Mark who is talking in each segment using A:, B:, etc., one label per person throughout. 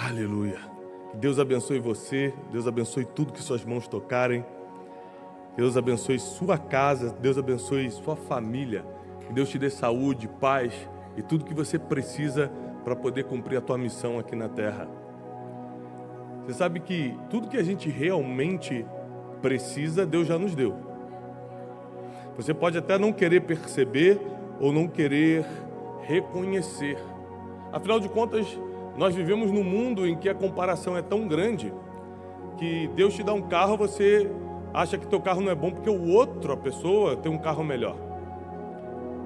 A: Aleluia. Que Deus abençoe você, Deus abençoe tudo que suas mãos tocarem. Deus abençoe sua casa, Deus abençoe sua família. Que Deus te dê saúde, paz e tudo que você precisa para poder cumprir a tua missão aqui na terra. Você sabe que tudo que a gente realmente precisa, Deus já nos deu. Você pode até não querer perceber ou não querer reconhecer. Afinal de contas, nós vivemos num mundo em que a comparação é tão grande que Deus te dá um carro, você acha que teu carro não é bom porque a pessoa tem um carro melhor.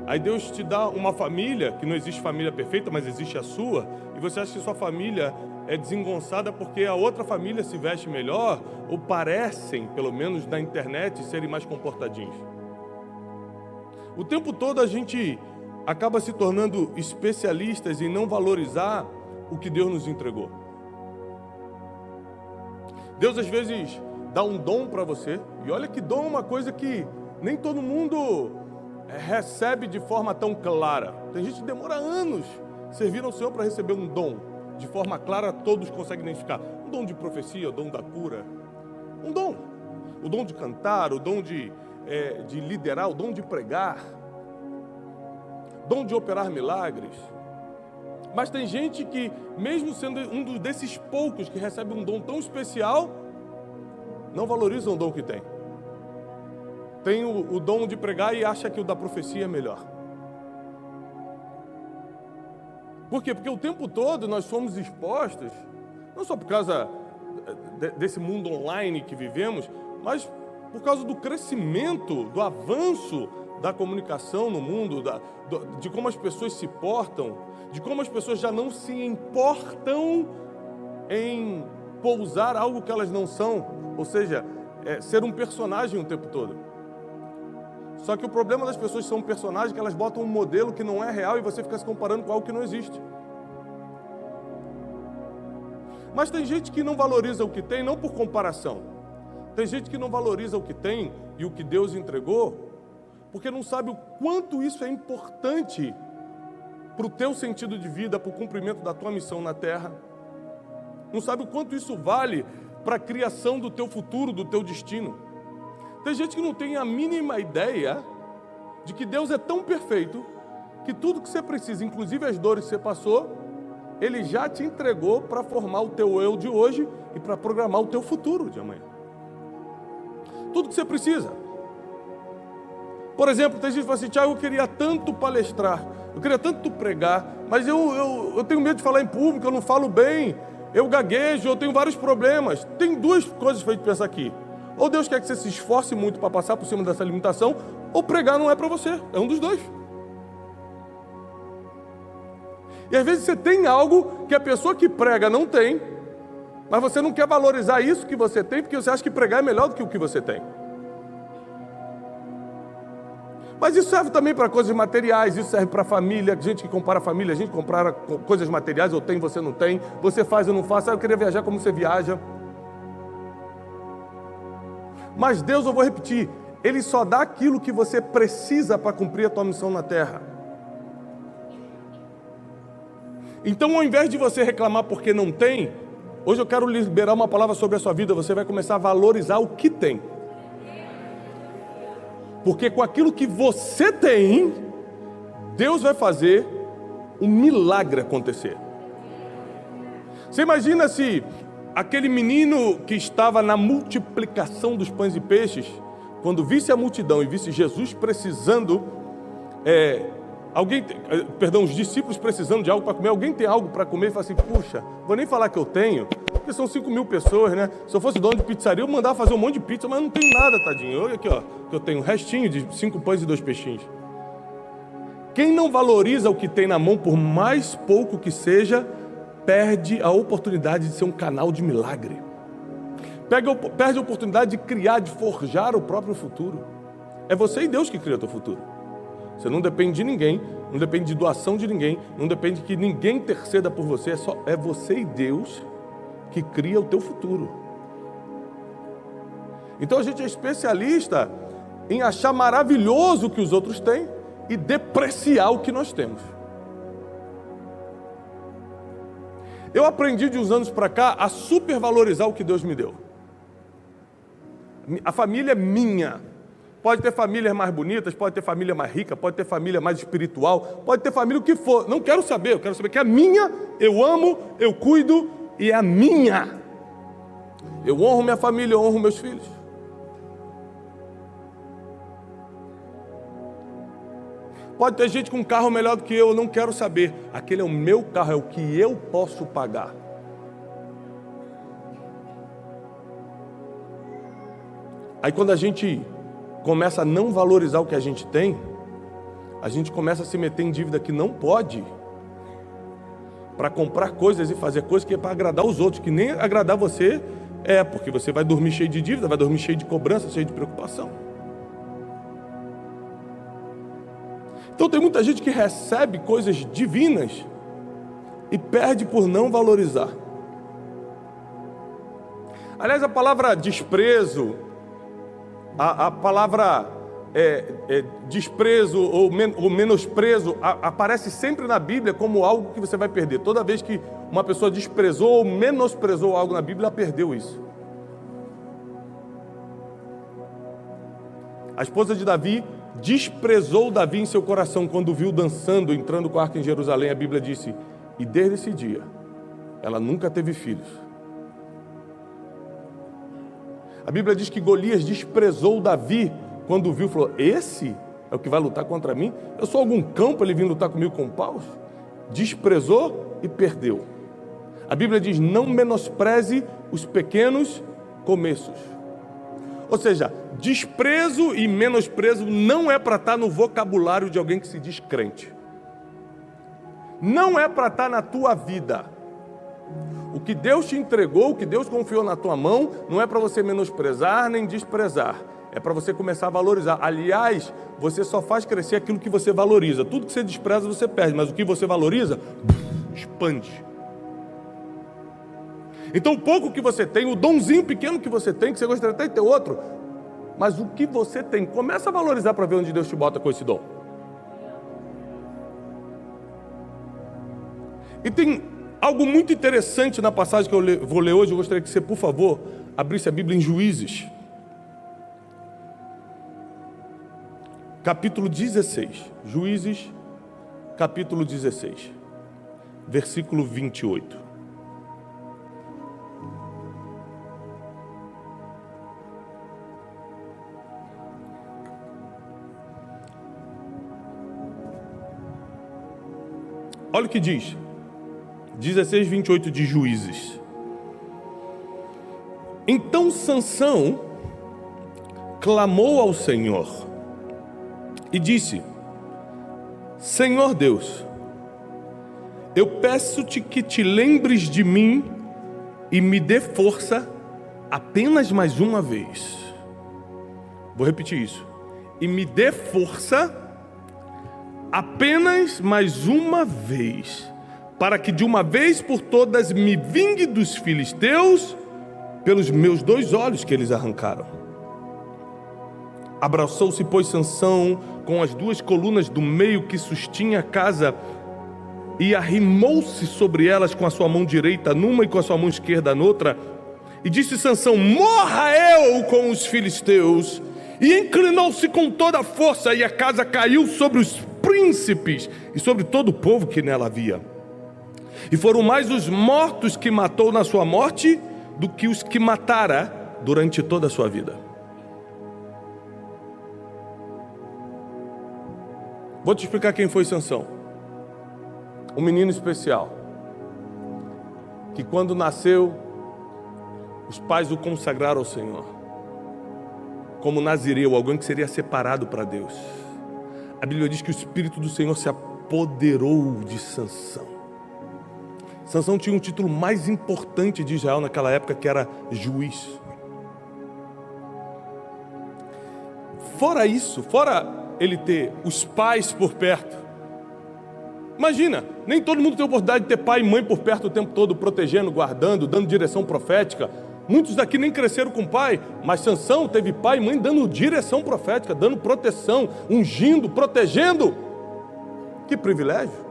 A: Aí Deus te dá uma família, que não existe família perfeita, mas existe a sua, e você acha que sua família é desengonçada porque a outra família se veste melhor, ou parecem, pelo menos na internet, serem mais comportadinhos. O tempo todo a gente acaba se tornando especialistas em não valorizar o que Deus nos entregou. Deus às vezes dá um dom para você, e olha que dom é uma coisa que nem todo mundo recebe de forma tão clara. Tem gente que demora anos servindo ao Senhor para receber um dom. De forma clara, todos conseguem identificar. Um dom de profecia, o dom da cura. Um dom. O dom de cantar, o dom de liderar, o dom de pregar. Dom de operar milagres. Mas tem gente que, mesmo sendo um desses poucos que recebe um dom tão especial, não valoriza o dom que tem. Tem o dom de pregar e acha que o da profecia é melhor. Por quê? Porque o tempo todo nós somos expostos, não só por causa desse mundo online que vivemos, mas por causa do crescimento, do avanço da comunicação no mundo, de como as pessoas se portam, de como as pessoas já não se importam em pousar algo que elas não são, ou seja, ser um personagem o tempo todo. Só que o problema das pessoas que são personagens é que elas botam um modelo que não é real e você fica se comparando com algo que não existe. Mas tem gente que não valoriza o que tem, não por comparação. Tem gente que não valoriza o que tem e o que Deus entregou, porque não sabe o quanto isso é importante para o teu sentido de vida, para o cumprimento da tua missão na terra. Não sabe o quanto isso vale para a criação do teu futuro, do teu destino. Tem gente que não tem a mínima ideia de que Deus é tão perfeito que tudo que você precisa, inclusive as dores que você passou, Ele já te entregou para formar o teu eu de hoje e para programar o teu futuro de amanhã. Tudo que você precisa. Por exemplo, tem gente que fala assim: Tiago, eu queria tanto palestrar, eu queria tanto pregar, mas eu tenho medo de falar em público, eu não falo bem, eu gaguejo, eu tenho vários problemas. Tem duas coisas para a gente pensar aqui. Ou Deus quer que você se esforce muito para passar por cima dessa limitação, ou pregar não é para você. É um dos dois. E às vezes você tem algo que a pessoa que prega não tem, mas você não quer valorizar isso que você tem, porque você acha que pregar é melhor do que o que você tem. Mas isso serve também para coisas materiais, isso serve para família, gente que compara família, a gente compara coisas materiais, eu tenho, você não tem, você faz, eu não faço, eu queria viajar como você viaja. Mas Deus, eu vou repetir, Ele só dá aquilo que você precisa para cumprir a tua missão na terra. Então, ao invés de você reclamar porque não tem, hoje eu quero liberar uma palavra sobre a sua vida, você vai começar a valorizar o que tem. Porque com aquilo que você tem, Deus vai fazer um milagre acontecer. Você imagina se aquele menino que estava na multiplicação dos pães e peixes, quando visse a multidão e visse Jesus precisando, os discípulos precisando de algo para comer, alguém tem algo para comer e fala assim: puxa, vou nem falar que eu tenho, porque são 5.000 pessoas, né? Se eu fosse dono de pizzaria, eu mandava fazer um monte de pizza, mas não tem nada, tadinho. Olha aqui, ó, que eu tenho um restinho de 5 pães e 2 peixinhos. Quem não valoriza o que tem na mão, por mais pouco que seja, perde a oportunidade de ser um canal de milagre. Perde a oportunidade de criar, de forjar o próprio futuro. É você e Deus que cria o teu futuro. Você não depende de ninguém, não depende de doação de ninguém, não depende que ninguém interceda por você, é você e Deus que cria o teu futuro. Então a gente é especialista em achar maravilhoso o que os outros têm e depreciar o que nós temos. Eu aprendi de uns anos para cá a supervalorizar o que Deus me deu. A família é minha. Pode ter famílias mais bonitas, pode ter família mais rica, pode ter família mais espiritual, pode ter família o que for. Não quero saber, eu quero saber que é minha, eu amo, eu cuido e é a minha. Eu honro minha família, eu honro meus filhos. Pode ter gente com um carro melhor do que eu não quero saber. Aquele é o meu carro, é o que eu posso pagar. Aí quando a gente começa a não valorizar o que a gente tem, a gente começa a se meter em dívida que não pode, para comprar coisas e fazer coisas que é para agradar os outros, que nem agradar você porque você vai dormir cheio de dívida, vai dormir cheio de cobrança, cheio de preocupação. Então tem muita gente que recebe coisas divinas e perde por não valorizar. Aliás, a palavra desprezo, a palavra desprezo ou menosprezo aparece sempre na Bíblia como algo que você vai perder. Toda vez que uma pessoa desprezou ou menosprezou algo na Bíblia, ela perdeu isso. A esposa de Davi desprezou Davi em seu coração quando viu dançando, entrando com a arca em Jerusalém. A Bíblia disse, e desde esse dia, ela nunca teve filhos. A Bíblia diz que Golias desprezou Davi quando viu, falou, esse é o que vai lutar contra mim? Eu sou algum cão para ele vir lutar comigo com paus? Desprezou e perdeu. A Bíblia diz, não menospreze os pequenos começos. Ou seja, desprezo e menosprezo não é para estar no vocabulário de alguém que se diz crente. Não é para estar na tua vida. O que Deus te entregou, o que Deus confiou na tua mão, não é para você menosprezar nem desprezar. É para você começar a valorizar. Aliás, você só faz crescer aquilo que você valoriza. Tudo que você despreza, você perde. Mas o que você valoriza, expande. Então o pouco que você tem, o donzinho pequeno que você tem, que você gostaria até de ter outro, mas o que você tem, começa a valorizar para ver onde Deus te bota com esse dom. E tem algo muito interessante na passagem que eu vou ler hoje. Eu gostaria que você, por favor, abrisse a Bíblia em Juízes, capítulo 16. Juízes, capítulo 16, versículo 28. Olha o que diz, 16, 28 de Juízes. Então Sansão clamou ao Senhor e disse, Senhor Deus, eu peço-te que te lembres de mim e me dê força apenas mais uma vez. Vou repetir isso. E me dê força apenas mais uma vez, para que de uma vez por todas me vingue dos filisteus pelos meus 2 olhos que eles arrancaram. Abraçou-se, pois, Sansão com as 2 colunas do meio que sustinha a casa e arrimou-se sobre elas com a sua mão direita numa e com a sua mão esquerda noutra. E disse Sansão, morra eu com os filisteus. E inclinou-se com toda a força, e a casa caiu sobre os príncipes e sobre todo o povo que nela havia. E foram mais os mortos que matou na sua morte do que os que matara durante toda a sua vida. Vou te explicar quem foi Sansão. Um menino especial, que quando nasceu, os pais o consagraram ao Senhor como nazireu, alguém que seria separado para Deus. A Bíblia diz que o Espírito do Senhor se apoderou de Sansão. Sansão tinha um título mais importante de Israel naquela época, que era juiz. Fora isso, fora ele ter os pais por perto, imagina, nem todo mundo tem a oportunidade de ter pai e mãe por perto o tempo todo, protegendo, guardando, dando direção profética. Muitos daqui nem cresceram com pai, mas Sansão teve pai e mãe dando direção profética, dando proteção, ungindo, protegendo. Que privilégio!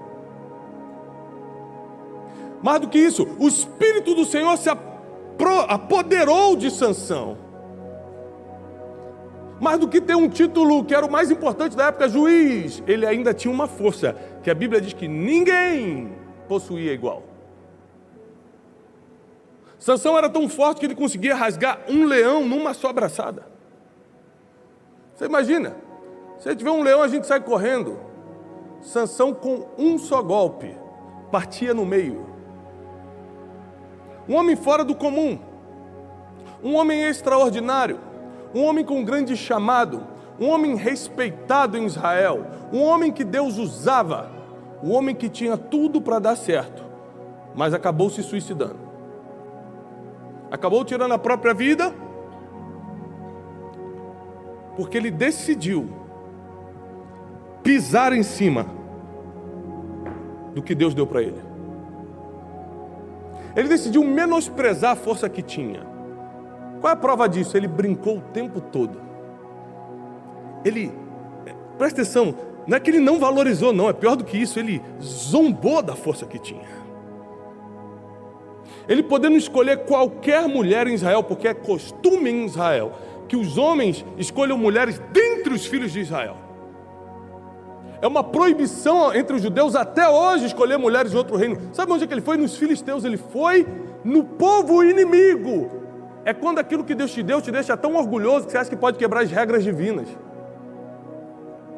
A: Mais do que isso, o Espírito do Senhor se apoderou de Sansão. Mais do que ter um título que era o mais importante da época, juiz, ele ainda tinha uma força, que a Bíblia diz que ninguém possuía igual. Sansão era tão forte que ele conseguia rasgar um leão numa só abraçada. Você imagina, se tiver um leão a gente sai correndo. Sansão com um só golpe, partia no meio. Um homem fora do comum, um homem extraordinário, um homem com grande chamado, um homem respeitado em Israel, um homem que Deus usava, um homem que tinha tudo para dar certo, mas acabou se suicidando. Acabou tirando a própria vida, porque ele decidiu pisar em cima do que Deus deu para ele. Ele decidiu menosprezar a força que tinha. Qual é a prova disso? Ele brincou o tempo todo. Presta atenção, não é que ele não valorizou, não, é pior do que isso, ele zombou da força que tinha. Ele podendo escolher qualquer mulher em Israel, porque é costume em Israel que os homens escolham mulheres dentre os filhos de Israel. É uma proibição entre os judeus até hoje escolher mulheres de outro reino. Sabe onde é que ele foi? Nos filisteus. Ele foi no povo inimigo. É quando aquilo que Deus te deu te deixa tão orgulhoso que você acha que pode quebrar as regras divinas.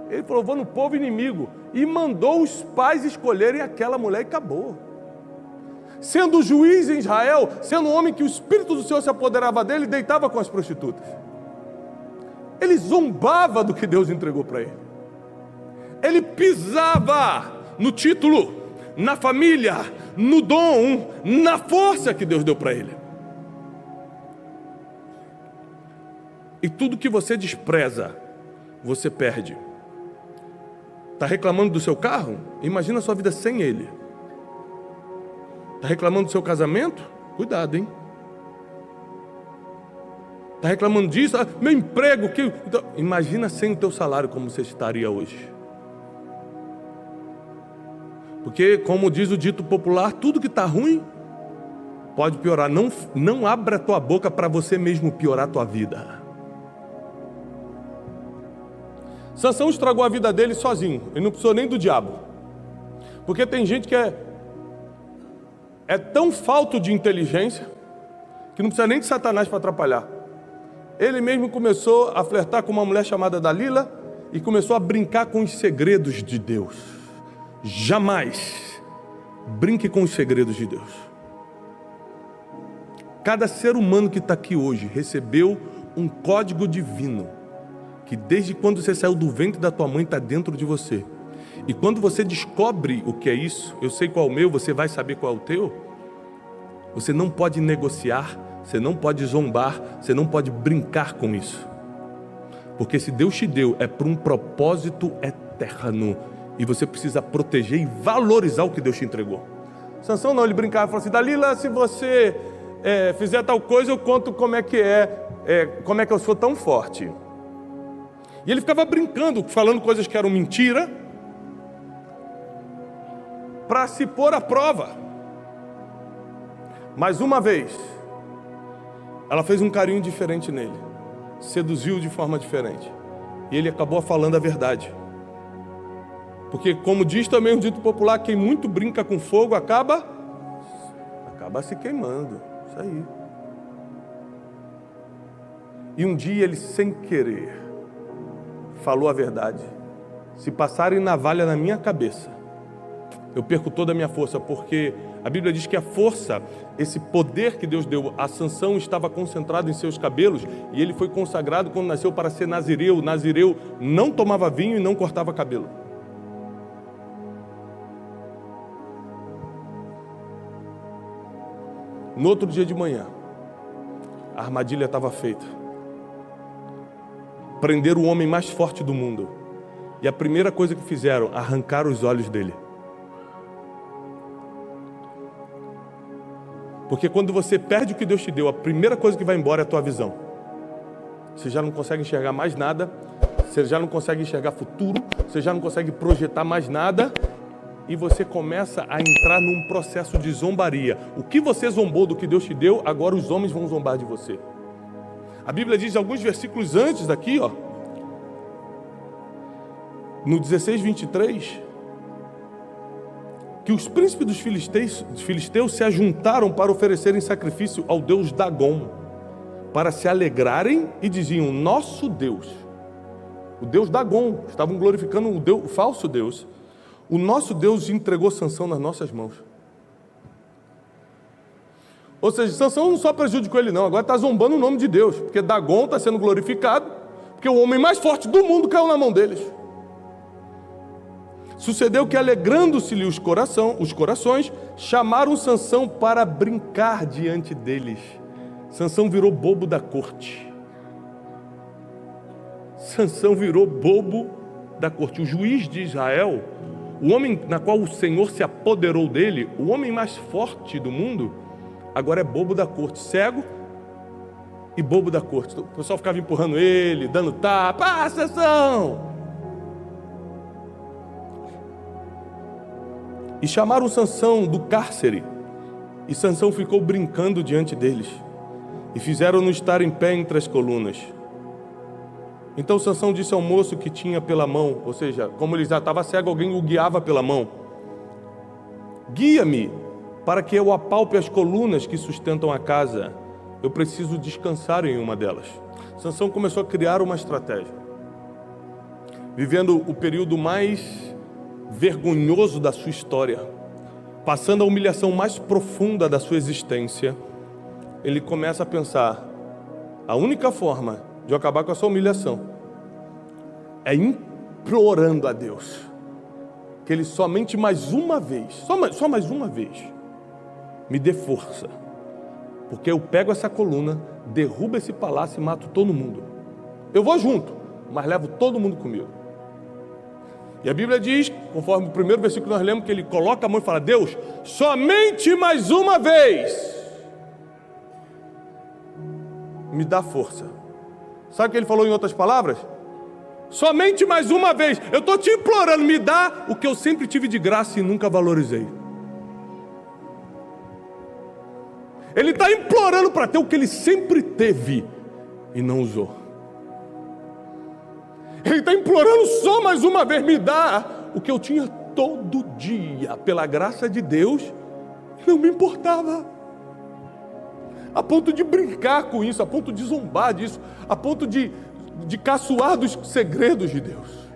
A: Ele falou, vou no povo inimigo. E mandou os pais escolherem aquela mulher e acabou. Sendo juiz em Israel, sendo um homem que o Espírito do Senhor se apoderava dele, deitava com as prostitutas. Ele zombava do que Deus entregou para ele. Ele pisava no título, na família, no dom, na força que Deus deu para ele. E tudo que você despreza, você perde. Está reclamando do seu carro? Imagina a sua vida sem ele. Está reclamando do seu casamento? Cuidado, hein? Está reclamando disso? Meu emprego, que... Então, imagina sem o teu salário como você estaria hoje. Porque, como diz o dito popular, tudo que está ruim pode piorar. Não abra a tua boca para você mesmo piorar a tua vida. Sansão estragou a vida dele sozinho. Ele não precisou nem do diabo. Porque tem gente que é tão falto de inteligência que não precisa nem de Satanás para atrapalhar. Ele mesmo começou a flertar com uma mulher chamada Dalila e começou a brincar com os segredos de Deus. Jamais brinque com os segredos de Deus. Cada ser humano que está aqui hoje recebeu um código divino, que desde quando você saiu do ventre da tua mãe está dentro de você. E quando você descobre o que é isso, eu sei qual é o meu, você vai saber qual é o teu. Você não pode negociar, você não pode zombar, você não pode brincar com isso. Porque se Deus te deu, é para um propósito eterno. E você precisa proteger e valorizar o que Deus te entregou. Sansão não, ele brincava e falou assim, Dalila, se você fizer tal coisa, eu conto como é que eu sou tão forte. E ele ficava brincando, falando coisas que eram mentira, para se pôr à prova. Mas uma vez, ela fez um carinho diferente nele, seduziu de forma diferente, e ele acabou falando a verdade. Porque, como diz também o dito popular, quem muito brinca com fogo acaba se queimando. Isso aí. E um dia ele, sem querer, falou a verdade. Se passarem navalha na minha cabeça, eu perco toda a minha força, porque a Bíblia diz que a força, esse poder que Deus deu a Sansão estava concentrado em seus cabelos, e ele foi consagrado quando nasceu para ser nazireu. O nazireu não tomava vinho e não cortava cabelo. No outro dia de manhã, a armadilha estava feita. Prenderam o homem mais forte do mundo. E a primeira coisa que fizeram, arrancaram os olhos dele. Porque quando você perde o que Deus te deu, a primeira coisa que vai embora é a tua visão. Você já não consegue enxergar mais nada, você já não consegue enxergar futuro, você já não consegue projetar mais nada, e você começa a entrar num processo de zombaria. O que você zombou do que Deus te deu, agora os homens vão zombar de você. A Bíblia diz alguns versículos antes daqui, ó, no 16:23, que os príncipes dos filisteus se ajuntaram para oferecerem sacrifício ao deus Dagom, para se alegrarem, e diziam: nosso Deus, o Deus Dagom, estavam glorificando o falso Deus, o nosso Deus entregou Sansão nas nossas mãos. Ou seja, Sansão não só prejudicou ele não, agora está zombando o nome de Deus, porque Dagom está sendo glorificado, porque o homem mais forte do mundo caiu na mão deles. Sucedeu que, alegrando-se-lhe os corações, chamaram Sansão para brincar diante deles. Sansão virou bobo da corte. Sansão virou bobo da corte. O juiz de Israel, o homem na qual o Senhor se apoderou dele, o homem mais forte do mundo, agora é bobo da corte, cego e bobo da corte. O pessoal ficava empurrando ele, dando tapa. Ah, Sansão! E chamaram Sansão do cárcere, e Sansão ficou brincando diante deles, e fizeram-no estar em pé entre as colunas. Então Sansão disse ao moço que tinha pela mão, ou seja, como ele já estava cego, alguém o guiava pela mão: guia-me, para que eu apalpe as colunas que sustentam a casa. Eu preciso descansar em uma delas. Sansão começou a criar uma estratégia. Vivendo o período mais vergonhoso da sua história, passando a humilhação mais profunda da sua existência, ele começa a pensar: a única forma de eu acabar com essa humilhação é implorando a Deus que Ele somente mais uma vez, só mais uma vez, me dê força, porque eu pego essa coluna, derrubo esse palácio e mato todo mundo. Eu vou junto, mas levo todo mundo comigo. E a Bíblia diz, conforme o primeiro versículo que nós lemos, que ele coloca a mão e fala: Deus, somente mais uma vez me dá força. Sabe o que ele falou em outras palavras? Somente mais uma vez, eu estou te implorando, me dá o que eu sempre tive de graça e nunca valorizei. Ele está implorando para ter o que ele sempre teve e não usou. Ele está implorando só mais uma vez: me dá o que eu tinha todo dia, pela graça de Deus, e não me importava. A ponto de brincar com isso, a ponto de zombar disso, a ponto de caçoar dos segredos de Deus.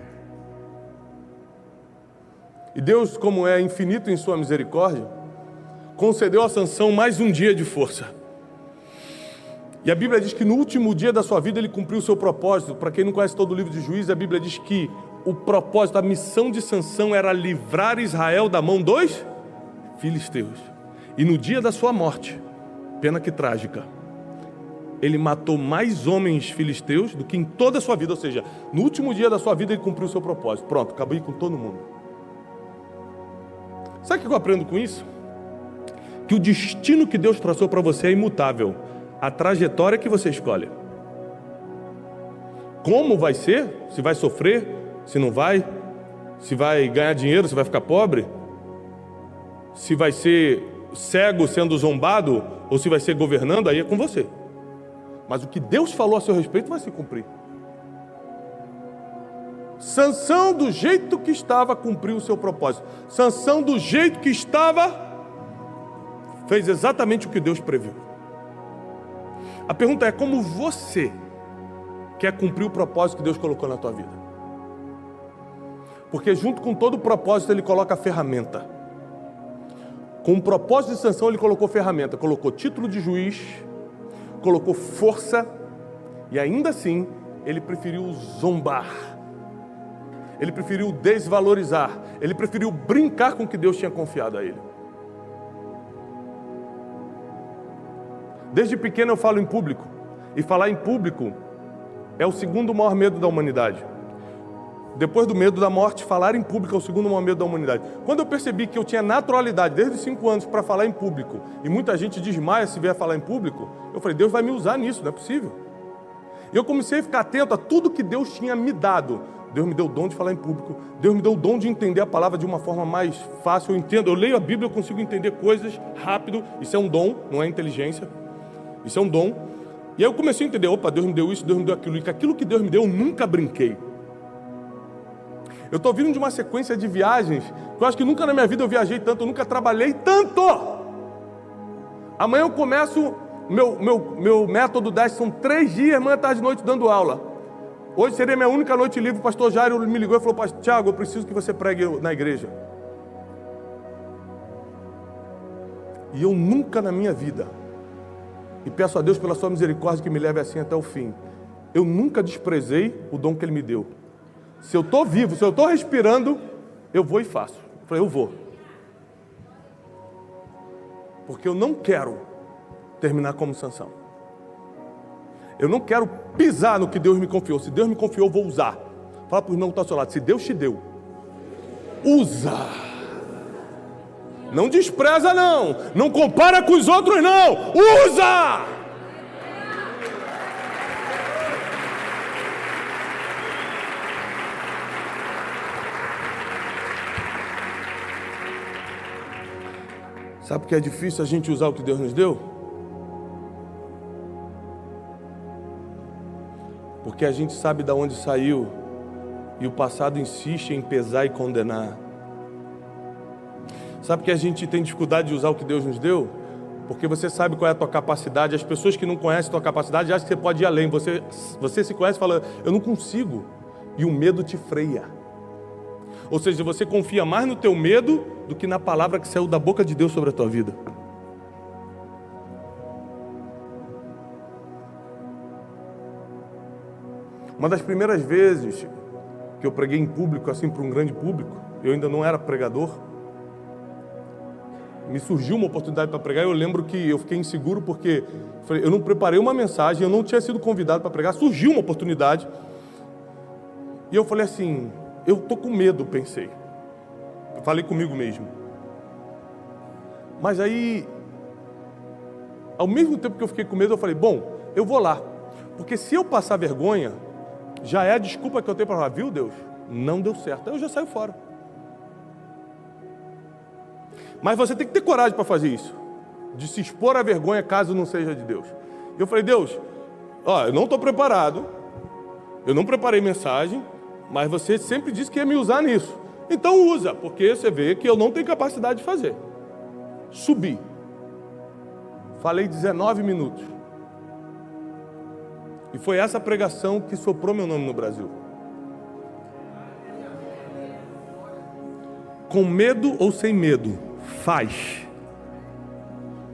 A: E Deus, como é infinito em sua misericórdia, concedeu a Sansão mais um dia de força. E a Bíblia diz que no último dia da sua vida ele cumpriu o seu propósito. Para quem não conhece todo o livro de Juízes, a Bíblia diz que o propósito, a missão de Sansão era livrar Israel da mão dos filisteus. E no dia da sua morte, pena que trágica, ele matou mais homens filisteus do que em toda a sua vida. Ou seja, no último dia da sua vida ele cumpriu o seu propósito. Pronto, acabei com todo mundo. Sabe o que eu aprendo com isso? Que o destino que Deus traçou para você é imutável. A trajetória que você escolhe. Como vai ser? Se vai sofrer? Se não vai? Se vai ganhar dinheiro? Se vai ficar pobre? Se vai ser cego sendo zombado? Ou se vai ser governando? Aí é com você. Mas o que Deus falou a seu respeito vai se cumprir. Sansão, do jeito que estava, cumpriu o seu propósito. Sansão, do jeito que estava, fez exatamente o que Deus previu. A pergunta é: como você quer cumprir o propósito que Deus colocou na tua vida? Porque junto com todo o propósito ele coloca a ferramenta. Com o propósito de Sansão ele colocou ferramenta, colocou título de juiz, colocou força, e ainda assim ele preferiu zombar. Ele preferiu desvalorizar, ele preferiu brincar com o que Deus tinha confiado a ele. Desde pequeno eu falo em público, e falar em público é o segundo maior medo da humanidade. Depois do medo da morte, falar em público é o segundo maior medo da humanidade. Quando eu percebi que eu tinha naturalidade desde os 5 anos para falar em público, e muita gente desmaia se vier falar em público, eu falei: Deus vai me usar nisso, não é possível. E eu comecei a ficar atento a tudo que Deus tinha me dado, Deus me deu o dom de falar em público. Deus me deu o dom de entender a palavra de uma forma mais fácil. Eu entendo, eu leio a Bíblia, eu consigo entender coisas rápido. Isso é um dom, não é inteligência. Isso é um dom. E aí eu comecei a entender, opa, Deus me deu isso, Deus me deu aquilo. E que aquilo que Deus me deu, eu nunca brinquei. Eu estou vindo de uma sequência de viagens, que eu acho que nunca na minha vida eu viajei tanto, eu nunca trabalhei tanto. Amanhã eu começo, meu método 10 são 3 dias, manhã, tarde e noite, dando aula. Hoje seria minha única noite livre. O pastor Jairo me ligou e falou: Pastor Tiago, eu preciso que você pregue na igreja. E eu nunca na minha vida, e peço a Deus pela sua misericórdia que me leve assim até o fim, eu nunca desprezei o dom que Ele me deu. Se eu estou vivo, se eu estou respirando, eu vou e faço. Eu falei, eu vou. Porque eu não quero terminar como Sansão. Eu não quero pisar no que Deus me confiou. Se Deus me confiou, eu vou usar. Fala para o irmão que está ao seu lado. Se Deus te deu, usa. Não despreza não. Não compara com os outros não. Usa! Sabe que é difícil a gente usar o que Deus nos deu? Porque a gente sabe de onde saiu e o passado insiste em pesar e condenar. Sabe que a gente tem dificuldade de usar o que Deus nos deu? Porque você sabe qual é a tua capacidade. As pessoas que não conhecem a tua capacidade acham que você pode ir além. Você se conhece e fala, eu não consigo. E o medo te freia. Ou seja, você confia mais no teu medo do que na palavra que saiu da boca de Deus sobre a tua vida. Uma das primeiras vezes que eu preguei em público, assim, para um grande público, eu ainda não era pregador, me surgiu uma oportunidade para pregar. Eu lembro que eu fiquei inseguro porque eu não preparei uma mensagem, eu não tinha sido convidado para pregar, surgiu uma oportunidade. E eu falei assim, eu estou com medo, pensei. Eu falei comigo mesmo. Mas aí, ao mesmo tempo que eu fiquei com medo, eu falei, bom, eu vou lá. Porque se eu passar vergonha, já é a desculpa que eu tenho para falar, viu Deus? Não deu certo. Aí eu já saio fora. Mas você tem que ter coragem para fazer isso. De se expor à vergonha caso não seja de Deus. Eu falei, Deus, eu não estou preparado. Eu não preparei mensagem. Mas você sempre disse que ia me usar nisso. Então usa, porque você vê que eu não tenho capacidade de fazer. Subi. Falei 19 minutos. E foi essa pregação que soprou meu nome no Brasil. Com medo ou sem medo, faz.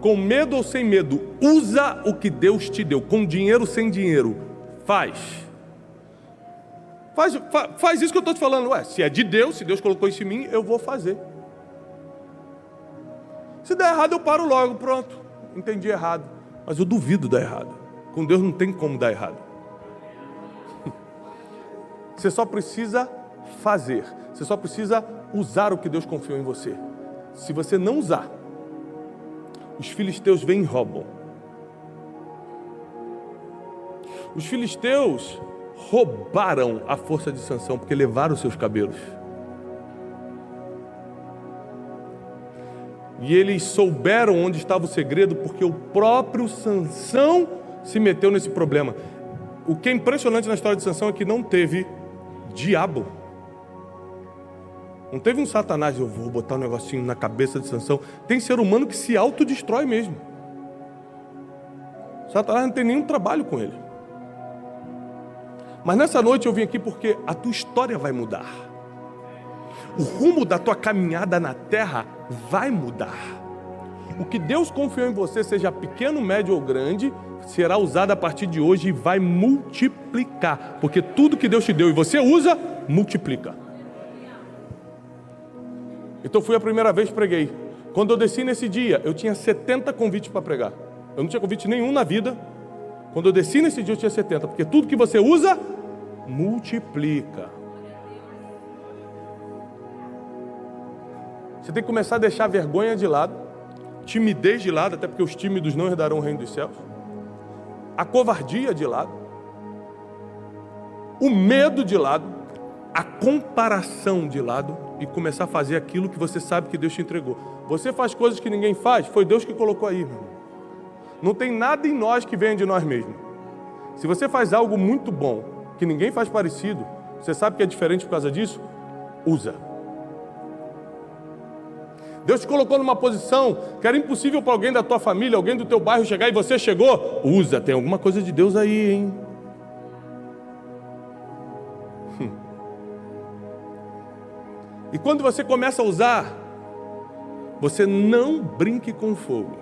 A: Com medo ou sem medo, usa o que Deus te deu. Com dinheiro ou sem dinheiro, faz. Faz isso que eu estou te falando. Se é de Deus, se Deus colocou isso em mim, eu vou fazer. Se der errado, eu paro logo, pronto. Entendi errado. Mas eu duvido dar errado. Com Deus não tem como dar errado. Você só precisa fazer. Você só precisa usar o que Deus confiou em você. Se você não usar, os filisteus vêm e roubam. Os filisteus roubaram a força de Sansão porque levaram os seus cabelos. E eles souberam onde estava o segredo porque o próprio Sansão se meteu nesse problema. O que é impressionante na história de Sansão é que não teve diabo. Não teve um satanás, eu vou botar um negocinho na cabeça de Sansão. Tem ser humano que se autodestrói mesmo. Satanás não tem nenhum trabalho com ele. Mas nessa noite eu vim aqui porque a tua história vai mudar. O rumo da tua caminhada na terra vai mudar. O que Deus confiou em você, seja pequeno, médio ou grande, será usado a partir de hoje e vai multiplicar. Porque tudo que Deus te deu e você usa, multiplica. Então fui a primeira vez, preguei. Quando eu desci nesse dia, eu tinha 70 convites para pregar. Eu não tinha convite nenhum na vida. Quando eu desci nesse dia, eu tinha 70. Porque tudo que você usa, multiplica. Você tem que começar a deixar a vergonha de lado, timidez de lado, até porque os tímidos não herdarão o reino dos céus, a covardia de lado, o medo de lado, a comparação de lado e começar a fazer aquilo que você sabe que Deus te entregou. Você faz coisas que ninguém faz, foi Deus que colocou aí, meu irmão. Não tem nada em nós que venha de nós mesmos. Se você faz algo muito bom, que ninguém faz parecido, você sabe que é diferente por causa disso? Usa. Deus te colocou numa posição que era impossível para alguém da tua família, alguém do teu bairro chegar e você chegou. Usa, tem alguma coisa de Deus aí, hein? E quando você começa a usar, você não brinque com fogo.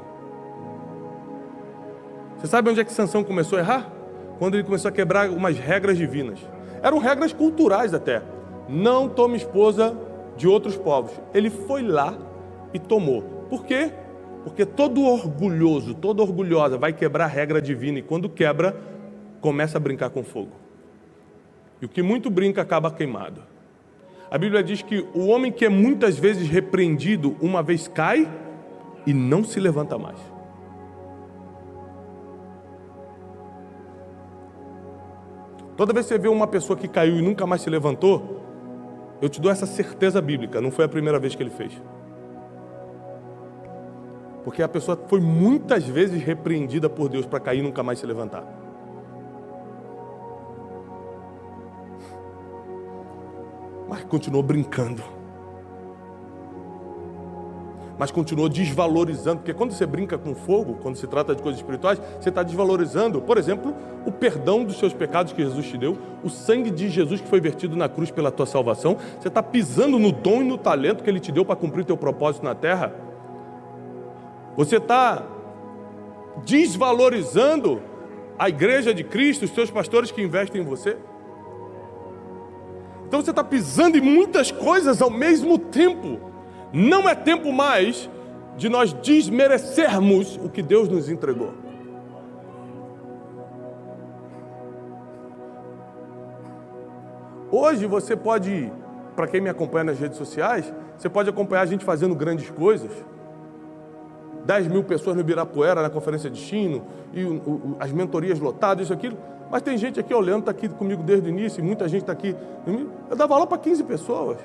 A: Você sabe onde é que Sansão começou a errar? Quando ele começou a quebrar umas regras divinas. Eram regras culturais até. Não tome esposa de outros povos. Ele foi lá e tomou. Por quê? Porque todo orgulhoso, toda orgulhosa vai quebrar a regra divina. E quando quebra, começa a brincar com fogo. E o que muito brinca acaba queimado. A Bíblia diz que o homem que é muitas vezes repreendido, uma vez cai e não se levanta mais. Toda vez que você vê uma pessoa que caiu e nunca mais se levantou, eu te dou essa certeza bíblica, não foi a primeira vez que ele fez. Porque a pessoa foi muitas vezes repreendida por Deus para cair e nunca mais se levantar. Mas continuou brincando. Mas continuou desvalorizando, porque quando você brinca com fogo, quando se trata de coisas espirituais, você está desvalorizando, por exemplo, o perdão dos seus pecados que Jesus te deu, o sangue de Jesus que foi vertido na cruz pela tua salvação, você está pisando no dom e no talento que Ele te deu para cumprir teu propósito na terra, você está desvalorizando a igreja de Cristo, os teus pastores que investem em você. Então você está pisando em muitas coisas ao mesmo tempo. Não é tempo mais de nós desmerecermos o que Deus nos entregou. Hoje você pode, para quem me acompanha nas redes sociais, você pode acompanhar a gente fazendo grandes coisas. 10 mil pessoas no Ibirapuera, na conferência de destino, e as mentorias lotadas, isso, aquilo. Mas tem gente aqui olhando, está aqui comigo desde o início, e muita gente está aqui. Eu dava aula para 15 pessoas.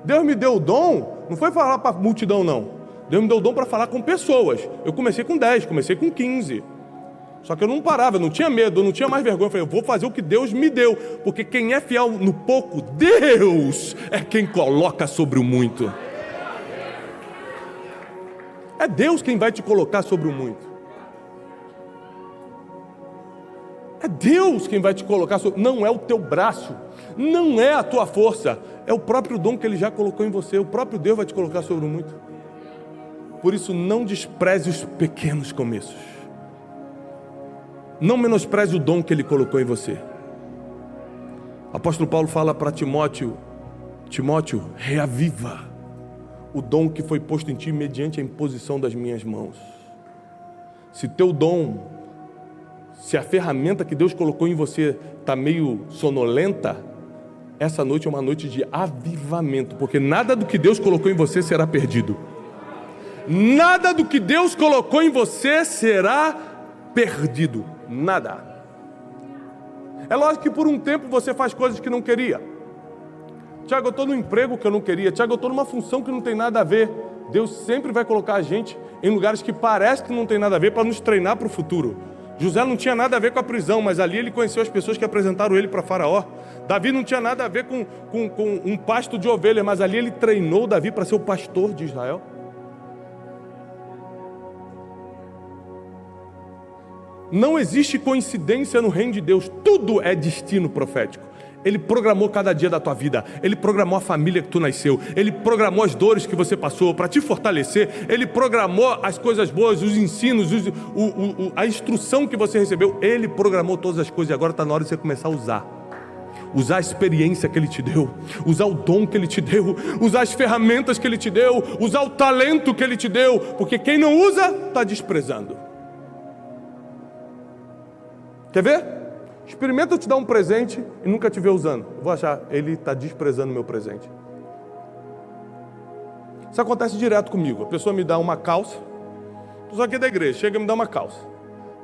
A: Deus me deu o dom, não foi falar para a multidão, não. Deus me deu o dom para falar com pessoas. Eu comecei com 10, comecei com 15. Só que eu não parava, eu não tinha medo, eu não tinha mais vergonha. Eu falei, eu vou fazer o que Deus me deu. Porque quem é fiel no pouco, Deus é quem coloca sobre o muito. É Deus quem vai te colocar sobre o muito. É Deus quem vai te colocar sobre... Não é o teu braço, não é a tua força, é o próprio dom que Ele já colocou em você. O próprio Deus vai te colocar sobre o muito. Por isso, não despreze os pequenos começos. Não menospreze o dom que Ele colocou em você. O apóstolo Paulo fala para Timóteo: Timóteo, reaviva o dom que foi posto em ti mediante a imposição das minhas mãos. Se teu dom, se a ferramenta que Deus colocou em você está meio sonolenta, essa noite é uma noite de avivamento, porque nada do que Deus colocou em você será perdido. Nada do que Deus colocou em você será perdido. Nada. É lógico que por um tempo você faz coisas que não queria. Tiago, eu estou no emprego que eu não queria. Tiago, eu estou numa função que não tem nada a ver. Deus sempre vai colocar a gente em lugares que parece que não tem nada a ver para nos treinar para o futuro. José não tinha nada a ver com a prisão, mas ali ele conheceu as pessoas que apresentaram ele para Faraó. Davi não tinha nada a ver com um pasto de ovelha, mas ali ele treinou Davi para ser o pastor de Israel. Não existe coincidência no reino de Deus, tudo é destino profético. Ele programou cada dia da tua vida, Ele programou a família que tu nasceu, Ele programou as dores que você passou para te fortalecer, Ele programou as coisas boas, os ensinos, a instrução que você recebeu, Ele programou todas as coisas e agora está na hora de você começar a usar. Usar a experiência que Ele te deu, usar o dom que Ele te deu, usar as ferramentas que Ele te deu, usar o talento que Ele te deu, porque quem não usa está desprezando. Quer ver? Experimenta eu te dar um presente e nunca te ver usando. Eu vou achar, ele está desprezando o meu presente. Isso acontece direto comigo. A pessoa me dá uma calça, a pessoa aqui da igreja, chega e me dá uma calça.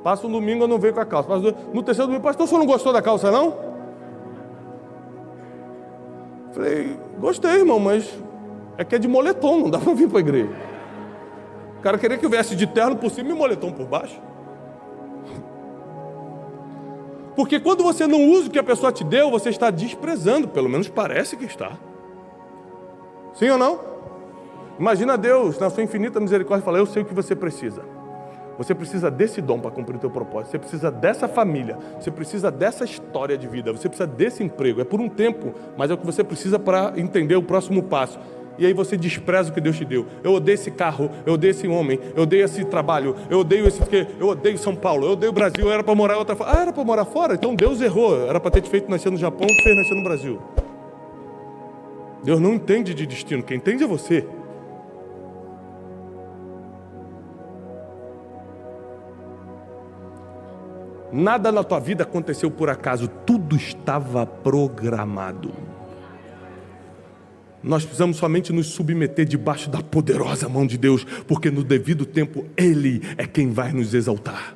A: Passa um domingo, eu não venho com a calça. No terceiro domingo, pastor, o senhor não gostou da calça, não? Falei, gostei, irmão, mas é que é de moletom, não dá para vir para a igreja. O cara queria que eu viesse de terno por cima e moletom por baixo. Porque quando você não usa o que a pessoa te deu, você está desprezando, pelo menos parece que está. Sim ou não? Imagina Deus, na sua infinita misericórdia, falar, eu sei o que você precisa. Você precisa desse dom para cumprir o teu propósito. Você precisa dessa família. Você precisa dessa história de vida. Você precisa desse emprego. É por um tempo, mas é o que você precisa para entender o próximo passo. E aí você despreza o que Deus te deu. Eu odeio esse carro, eu odeio esse homem, eu odeio esse trabalho, eu odeio esse porque eu odeio São Paulo, eu odeio o Brasil, era para morar em outra fora. Ah, era para morar fora? Então Deus errou. Era para ter te feito nascer no Japão, te fez nascer no Brasil. Deus não entende de destino, quem entende é você. Nada na tua vida aconteceu por acaso, tudo estava programado. Nós precisamos somente nos submeter debaixo da poderosa mão de Deus, porque no devido tempo Ele é quem vai nos exaltar.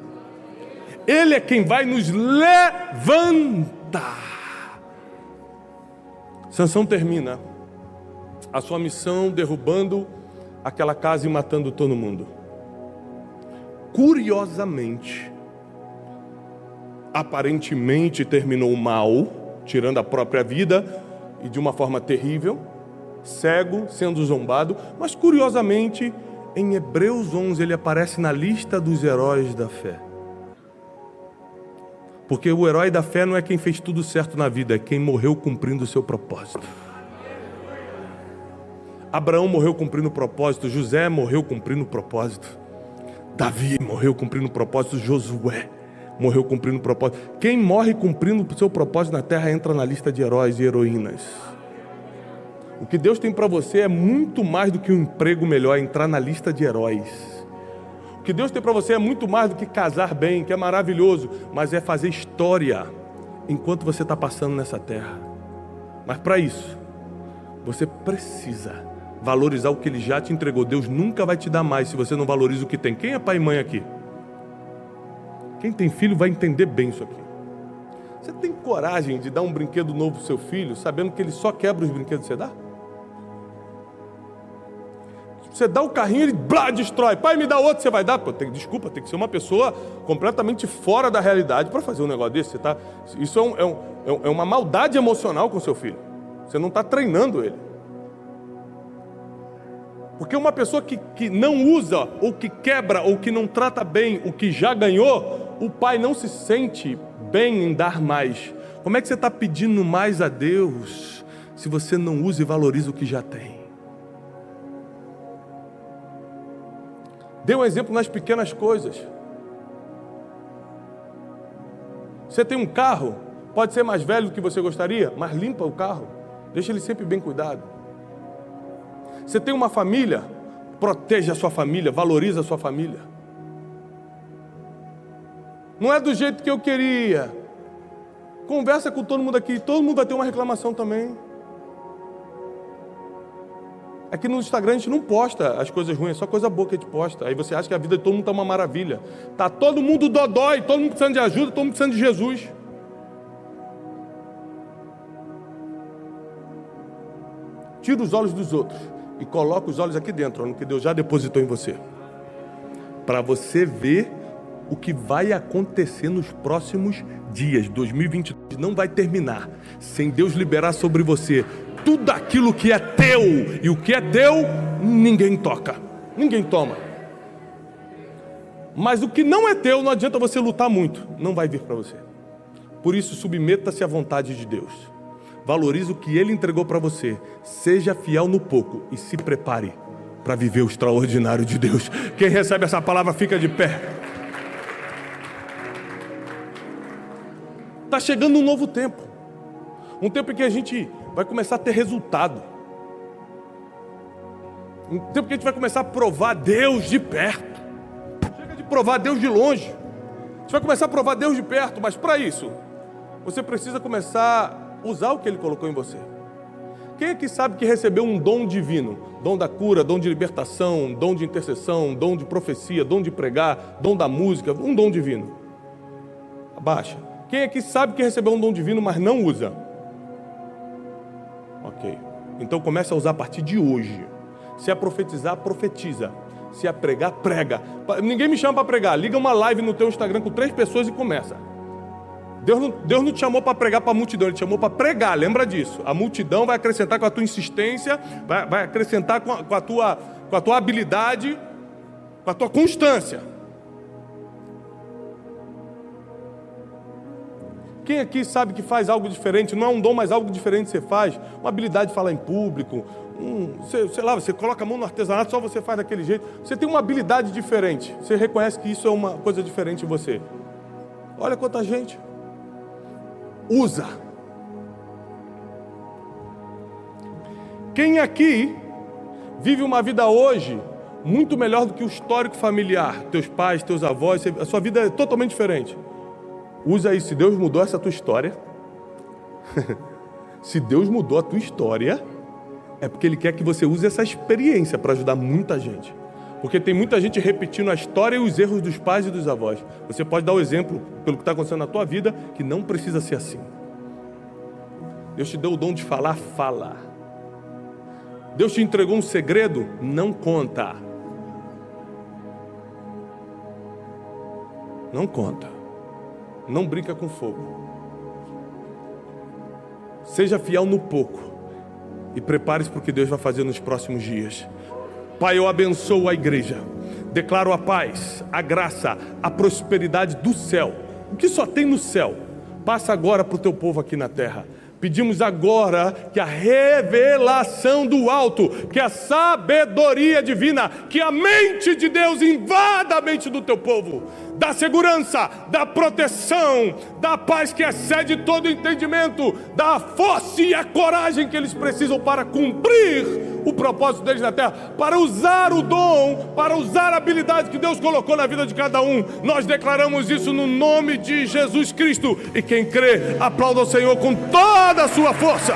A: Ele é quem vai nos levantar. Sansão termina a sua missão derrubando aquela casa e matando todo mundo. Curiosamente, aparentemente terminou mal, tirando a própria vida e de uma forma terrível, cego, sendo zombado, mas curiosamente, em Hebreus 11 ele aparece na lista dos heróis da fé. Porque o herói da fé não é quem fez tudo certo na vida, é quem morreu cumprindo o seu propósito. Abraão morreu cumprindo o propósito, José morreu cumprindo o propósito, Davi morreu cumprindo o propósito, Josué morreu cumprindo o propósito. Quem morre cumprindo o seu propósito na terra entra na lista de heróis e heroínas. O que Deus tem para você é muito mais do que um emprego melhor, é entrar na lista de heróis. O que Deus tem para você é muito mais do que casar bem, que é maravilhoso, mas é fazer história enquanto você está passando nessa terra. Mas para isso, você precisa valorizar o que Ele já te entregou. Deus nunca vai te dar mais se você não valoriza o que tem. Quem é pai e mãe aqui? Quem tem filho vai entender bem isso aqui. Você tem coragem de dar um brinquedo novo pro seu filho, sabendo que ele só quebra os brinquedos que você dá? Você dá o carrinho, ele blá, destrói. Pai, me dá outro, você vai dar? Pô, desculpa, tem que ser uma pessoa completamente fora da realidade para fazer um negócio desse. Isso é uma maldade emocional com seu filho. Você não está treinando ele. Porque uma pessoa que não usa, ou que quebra, ou que não trata bem o que já ganhou, o pai não se sente bem em dar mais. Como é que você está pedindo mais a Deus se você não usa e valoriza o que já tem? Dê um exemplo nas pequenas coisas. Você tem um carro, pode ser mais velho do que você gostaria, mas limpa o carro, deixa ele sempre bem cuidado. Você tem uma família, protege a sua família, valoriza a sua família. Não é do jeito que eu queria. Conversa com todo mundo aqui, todo mundo vai ter uma reclamação também. Aqui no Instagram a gente não posta as coisas ruins, é só coisa boa que a gente posta. Aí você acha que a vida de todo mundo está uma maravilha. Está todo mundo dodói, todo mundo precisando de ajuda, todo mundo precisando de Jesus. Tira os olhos dos outros e coloca os olhos aqui dentro, no que Deus já depositou em você. Para você ver o que vai acontecer nos próximos dias. 2022 não vai terminar sem Deus liberar sobre você tudo aquilo que é teu. E o que é teu, ninguém toca, ninguém toma. Mas o que não é teu, não adianta você lutar muito, não vai vir para você. Por isso, submeta-se à vontade de Deus. Valorize o que Ele entregou para você. Seja fiel no pouco e se prepare para viver o extraordinário de Deus. Quem recebe essa palavra fica de pé. Está chegando um novo tempo. Um tempo em que a gente vai começar a ter resultado. Um tempo que a gente vai começar a provar Deus de perto. Chega de provar Deus de longe. A gente vai começar a provar Deus de perto, mas para isso, você precisa começar a usar o que Ele colocou em você. Quem é que sabe que recebeu um dom divino? Dom da cura, dom de libertação, dom de intercessão, dom de profecia, dom de pregar, dom da música, um dom divino. Abaixa. Quem é que sabe que recebeu um dom divino, mas não usa? Ok. Então comece a usar a partir de hoje. Se é profetizar, profetiza. Se é pregar, prega. Ninguém me chama para pregar. Liga uma live no teu Instagram com 3 pessoas e começa. Deus não te chamou para pregar para a multidão, Ele te chamou para pregar, lembra disso. A multidão vai acrescentar com a tua insistência, vai acrescentar com a tua habilidade, com a tua constância. Quem aqui sabe que faz algo diferente? Não é um dom, mas algo diferente você faz. Uma habilidade de falar em público, sei lá, você coloca a mão no artesanato, só você faz daquele jeito. Você tem uma habilidade diferente, você reconhece que isso é uma coisa diferente em você. Olha quanta gente. Usa. Quem aqui vive uma vida hoje muito melhor do que o histórico familiar? Teus pais, teus avós, a sua vida é totalmente diferente. Usa isso. Se Deus mudou essa tua história, se Deus mudou a tua história, é porque Ele quer que você use essa experiência para ajudar muita gente. Porque tem muita gente repetindo a história e os erros dos pais e dos avós. Você pode dar o exemplo, pelo que está acontecendo na tua vida, que não precisa ser assim. Deus te deu o dom de falar, fala. Deus te entregou um segredo, não conta. Não conta. Não brinca com fogo. Seja fiel no pouco e prepare-se para o que Deus vai fazer nos próximos dias. Pai, eu abençoo a igreja, declaro a paz, a graça, a prosperidade do céu. O que só tem no céu, passa agora para o teu povo aqui na terra. Pedimos agora que a revelação do alto, que a sabedoria divina, que a mente de Deus invada a mente do teu povo, da segurança, da proteção, da paz que excede todo entendimento, da força e a coragem que eles precisam para cumprir o propósito deles na terra, para usar o dom, para usar a habilidade que Deus colocou na vida de cada um. Nós declaramos isso no nome de Jesus Cristo, e quem crê, aplauda o Senhor com toda a sua força.